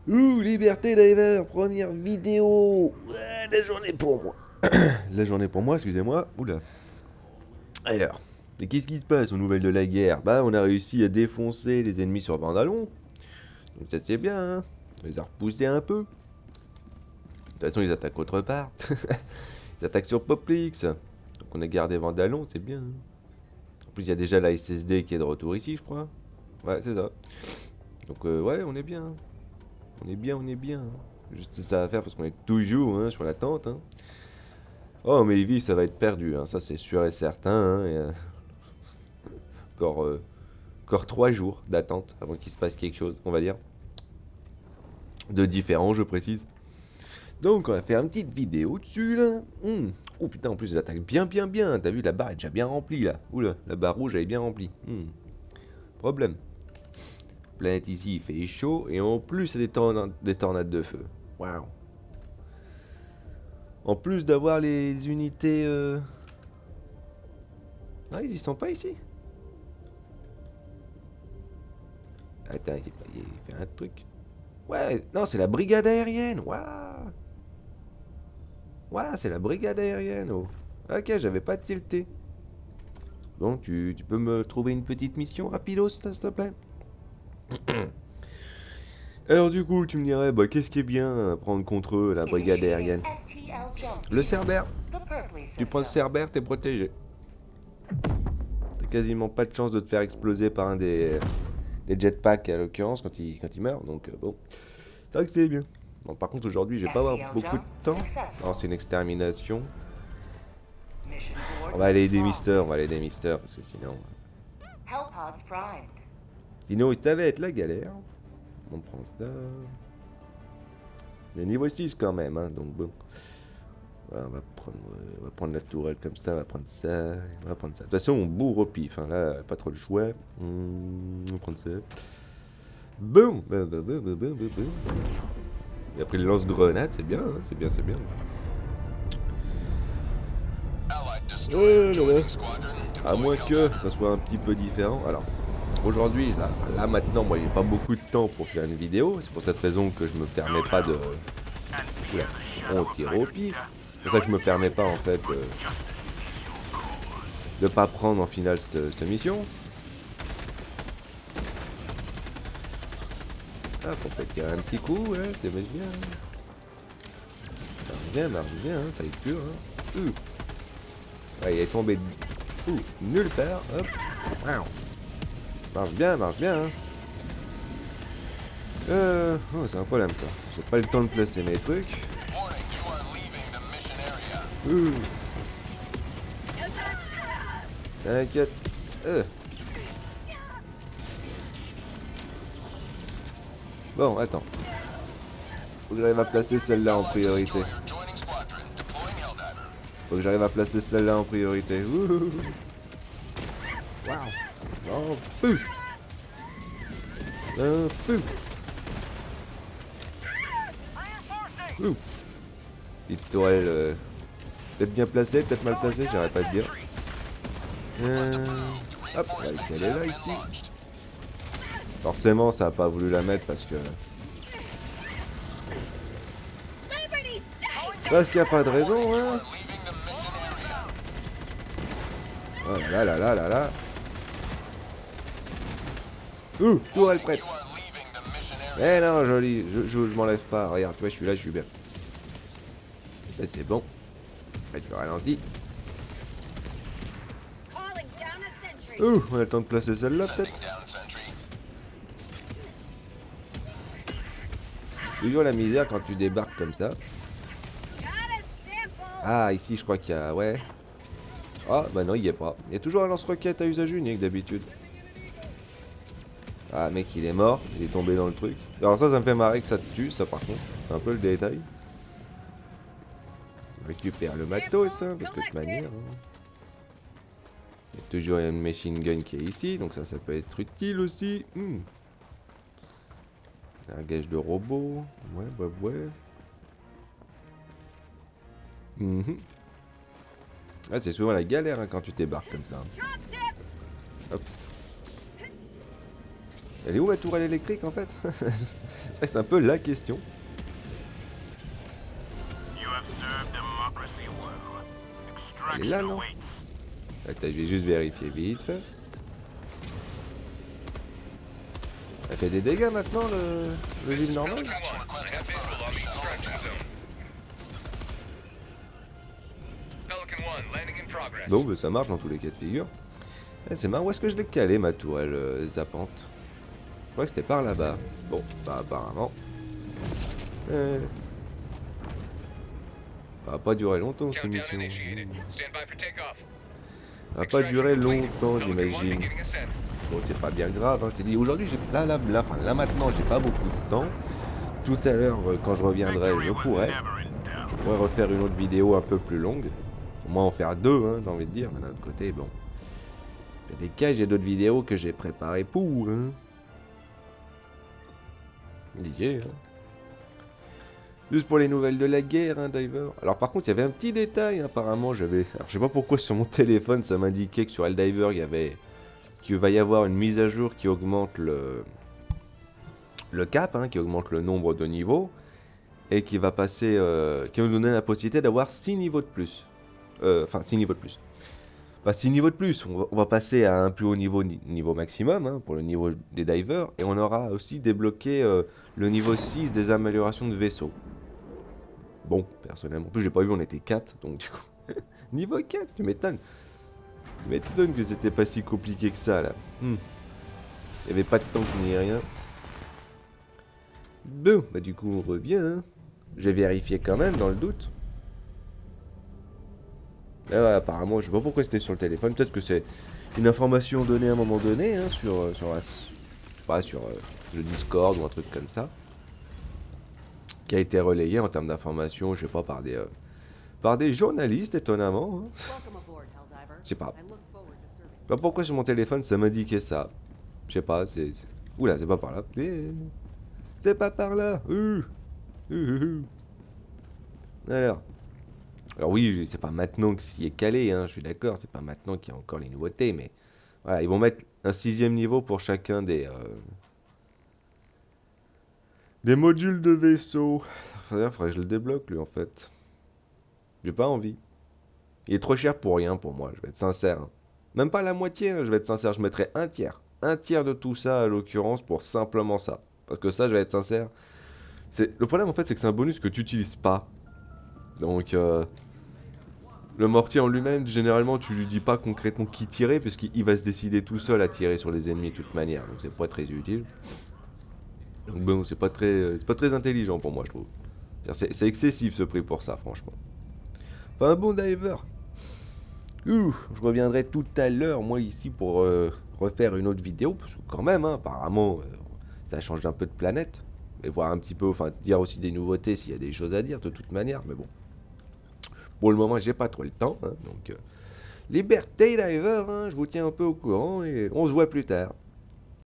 Ouh, Liberté Diver, première vidéo. Ouais, la journée pour moi. La journée pour moi, excusez-moi. Oula. Alors, et qu'est-ce qui se passe aux nouvelles de la guerre? Bah, on a réussi à défoncer les ennemis sur Vandalon. Donc ça c'est bien, hein. On les a repoussés un peu. De toute façon, ils attaquent autre part. Ils attaquent sur Poplix. Donc on a gardé Vandalon, c'est bien, hein. En plus, il y a déjà la SSD qui est de retour ici, je crois. Ouais, c'est ça. Donc ouais, on est bien. On est bien, on est bien. Juste ça à faire parce qu'on est toujours hein, sur la tente. Hein. Oh, mais Evie, ça va être perdu, hein, ça c'est sûr et certain. Hein, et, encore, encore 3 jours d'attente avant qu'il se passe quelque chose, on va dire. De différent, je précise. Donc, on va faire une petite vidéo dessus là. Oh putain, en plus, ils attaquent bien, bien, bien. T'as vu, la barre est déjà bien remplie là. Oula, la barre rouge elle est bien remplie. Problème. Planète ici, il fait chaud et en plus, il y a des tornades de feu. Waouh. En plus d'avoir les unités. Ah, ils y sont pas ici. Attends, il fait un truc. Ouais, non, c'est la brigade aérienne. Waouh. Waouh, c'est la brigade aérienne. Oh. Ok, j'avais pas tilté. Bon, tu peux me trouver une petite mission rapidos, s'il te plaît? Alors du coup, tu me dirais, bah qu'est-ce qui est bien à prendre contre eux, la brigade aérienne? Le Cerbère. Tu prends le Cerbère, t'es protégé. T'as quasiment pas de chance de te faire exploser par un des jetpacks, à l'occurrence, quand il meurt, donc bon. C'est vrai que c'est bien. Bon, par contre, aujourd'hui, je vais pas avoir beaucoup de temps. Non, c'est une extermination. On va aller des mystères, on va aller des mystères, parce que sinon... Sinon, ça va être la galère. On prend ça... Le niveau 6 quand même, hein, donc bon. Voilà, on va prendre la tourelle comme ça, on va prendre ça, on va prendre ça. De toute façon, on bourre au pif, hein, là, pas trop le choix. On va prendre ça. Boum, boum, boum, boum, boum, boum, boum. Et après le lance-grenade, c'est bien, hein, c'est bien, c'est bien. Oh là là. À moins que ça soit un petit peu différent. Alors, aujourd'hui, là maintenant, moi j'ai pas beaucoup de temps pour faire une vidéo. C'est pour cette raison que je me permets pas de. Oula, on tire au pif. C'est pour ça que je me permets pas en fait de pas prendre en finale cette mission. Ah, on peut tirer un petit coup, ouais, c'est bien. Marche bien, hein, ça est dur. Hein. Ouais, il est tombé nulle part. Hop. Wow. Marche bien. Hein. Oh, c'est un problème ça. J'ai pas le temps de placer mes trucs. Ouh. T'inquiète. Bon, attends. Faut que j'arrive à placer celle-là en priorité. Faut que j'arrive à placer celle-là en priorité. Ouh. Waouh. Oh, peu. Un peu. Ouh. Petite tourelle. Peut-être bien placée, peut-être mal placée, j'arrête pas de dire. Hop, elle est là ici. Forcément, ça a pas voulu la mettre parce que. Parce qu'il n'y a pas de raison, hein. Oh là là là là là. Ouh, tourelle prête. Eh non, joli, je m'enlève pas. Regarde, tu vois, je suis là, je suis bien. Peut-être c'est bon. Peut-être le ralenti. Ouh, on a le temps de placer celle-là, peut-être. Toujours la misère quand tu débarques comme ça. Ah, ici, je crois qu'il y a... Ouais. Ah, bah non, il y est pas. Il y a toujours un lance-roquette à usage unique, d'habitude. Ah, mec, il est mort. Il est tombé dans le truc. Alors ça me fait marrer que ça te tue, ça, par contre. C'est un peu le détail. On récupère le matos, hein, parce que de toute manière... Hein. Il y a toujours une machine gun qui est ici, donc ça peut être utile aussi. Un gage de robot. Ouais, bah ouais. Ah, c'est souvent la galère hein, quand tu débarques comme ça. Hop. Elle est où la tourelle électrique en fait? C'est vrai que c'est un peu la question. Elle est là, non? Attends, je vais juste vérifier vite fait. Elle fait des dégâts maintenant, le ville normal? Bon, bah, ça marche dans tous les cas de figure. Eh, c'est marrant, où est-ce que je l'ai calé ma tourelle zappante? Je crois que c'était par là-bas. Bon, bah apparemment. Ça va pas durer longtemps cette émission. Ça va pas durer longtemps, j'imagine. Bon, c'est pas bien grave, hein. Je t'ai dit, aujourd'hui, là maintenant, j'ai pas beaucoup de temps. Tout à l'heure, quand je reviendrai, je pourrais refaire une autre vidéo un peu plus longue. Au moins en faire deux, hein, j'ai envie de dire. Mais d'un autre côté, bon. Il y a des cas, j'ai d'autres vidéos que j'ai préparées pour, hein. Lié, hein. Juste pour les nouvelles de la guerre, hein, Diver. Alors par contre, il y avait un petit détail, hein, apparemment, j'avais... Alors je sais pas pourquoi sur mon téléphone, ça m'indiquait que sur Helldivers, il y avait... qu'il va y avoir une mise à jour qui augmente le cap, hein, qui augmente le nombre de niveaux, et qui va passer... qui va nous donner la possibilité d'avoir 6 niveaux de plus. Enfin, 6 niveaux de plus. Enfin, 6 niveaux de plus. On va passer à un plus haut niveau maximum, hein, pour le niveau des divers, et on aura aussi débloqué le niveau 6 des améliorations de vaisseaux. Bon, personnellement, en plus j'ai pas vu, on était 4, donc du coup... niveau 4, tu m'étonnes. Tu m'étonnes que c'était pas si compliqué que ça, là. Il y avait pas de tank ni rien. Bon, bah du coup on revient, hein. J'ai vérifié quand même, dans le doute. Et ouais, apparemment, je sais pas pourquoi c'était sur le téléphone. Peut-être que c'est une information donnée à un moment donné, hein, sur le Discord ou un truc comme ça. Qui a été relayé en termes d'information, je sais pas, par des journalistes, étonnamment. Hein. Je sais pas. Je sais pas pourquoi sur mon téléphone ça m'indiquait ça. Je sais pas, Oula, c'est pas par là. C'est pas par là. Alors oui, c'est pas maintenant que s'y est calé, hein, je suis d'accord, c'est pas maintenant qu'il y a encore les nouveautés, mais voilà, ils vont mettre un 6e niveau pour chacun des modules de vaisseau. Faudrait que je le débloque lui en fait. J'ai pas envie. Il est trop cher pour rien pour moi, je vais être sincère. Hein. Même pas la moitié, hein, je vais être sincère, je mettrai un tiers. Un tiers de tout ça à l'occurrence pour simplement ça. Parce que ça, je vais être sincère. Le problème en fait, c'est que c'est un bonus que tu utilises pas. Donc, le mortier en lui-même, généralement, tu lui dis pas concrètement qui tirer, puisqu'il va se décider tout seul à tirer sur les ennemis de toute manière. Donc, c'est pas très utile. Donc, bon, c'est pas très intelligent pour moi, je trouve. C'est excessif ce prix pour ça, franchement. Enfin, un bon diver. Je reviendrai tout à l'heure, moi, ici, pour refaire une autre vidéo, parce que quand même, hein, apparemment, ça change un peu de planète. Et voir un petit peu, enfin, dire aussi des nouveautés s'il y a des choses à dire, de toute manière, mais bon. Pour le moment, j'ai pas trop le temps, hein, donc... Liberté Diver, hein, je vous tiens un peu au courant, et on se voit plus tard.